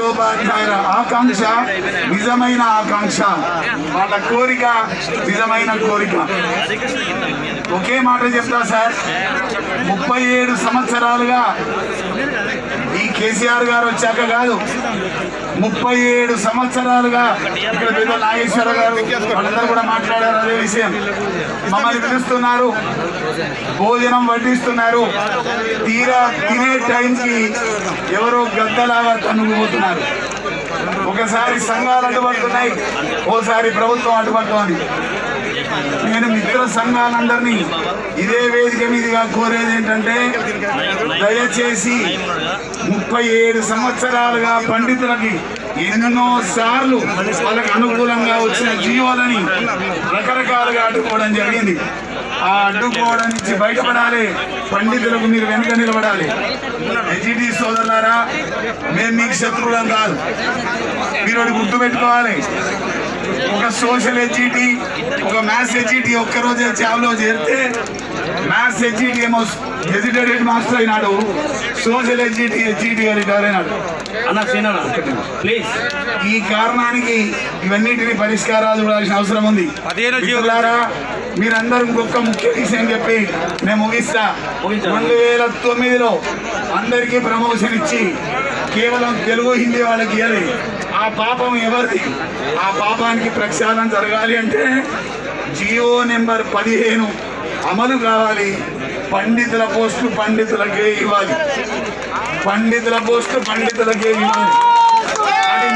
ఉపాధ్యాయుల ఆకాంక్ష నిజమైన ఆకాంక్ష, వాళ్ళ కోరిక నిజమైన కోరిక. ఒకే మాట చెప్తా సార్, 37 సంవత్సరాలుగా ఈ కేసీఆర్ గారు వచ్చాక కాదు, 37 సంవత్సరాలుగా ఇక్కడ పెద్ద నాగేశ్వర గారు వాళ్ళందరూ కూడా మాట్లాడారు అదే విషయం. మమ్మల్ని పిలుస్తున్నారు, భోజనం వడ్డిస్తున్నారు, తీరా తినే టైంకి ఎవరో గద్దలాగా తన్నుకుపోతున్నారు. ఒకసారి సంఘాలు అడ్డుపడుతున్నాయి, ఓసారి ప్రభుత్వం అడ్డుపడుతోంది. నేను మిత్ర సంఘాలందరినీ ఇదే వేదిక మీదుగా కోరేది ఏంటంటే, దయచేసి 37 సంవత్సరాలుగా పండితులకి ఎన్నో సార్లు వాళ్ళకి అనుకూలంగా వచ్చిన జీవోలని రకరకాలుగా అడ్డుకోవడం జరిగింది. ఆ అడ్డుకోవడం నుంచి బయటపడాలి, పండితులకు మీరు వెనుక నిలబడాలి. ఎన్జిటి సోదరులారా, మేము మీకు శత్రువులం కాదు, మీరు ఒకటి గుర్తుపెట్టుకోవాలి. ఒక సోషల్ ఎన్జిటి, ఒక మ్యాథ్స్ ఎన్జిటి ఒక్కరోజే జాబ్లో చేరితే, మ్యాథ్స్ ఎన్జిటి ఏమో గెజిటెడ్ హెడ్ మాస్టర్ అయినాడు, సోషల్ ఎన్జిటిగా రిటైర్ అయినాడు. ప్లీజ్, ఈ కారణానికి ఇవన్నిటిని పరిష్కారాలు చూడాల్సిన అవసరం ఉంది. మిత్రులారా, మీరందరూ ఇంకొక ముఖ్య విషయం చెప్పి నేను ముగిస్తా. 2009లో అందరికీ ప్రమోషన్ ఇచ్చి కేవలం తెలుగు హిందీ వాళ్ళకి ఇవ్వాలి. ఆ పాపం ఎవరిది? ఆ పాపానికి ప్రక్షాళన జరగాలి అంటే జియో నెంబర్ 15 అమలు కావాలి. పండితుల పోస్టు పండితులకే ఇవ్వాలి, పండితుల పోస్టు పండితులకే ఇవ్వాలి. అది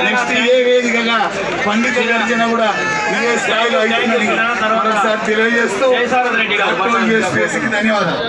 నెక్స్ట్ ఏ వేదికగా పండిత గర్జన కూడా ఇదే స్థాయిలో అయిపోయిందని మరోసారి తెలియజేస్తూ ధన్యవాదాలు.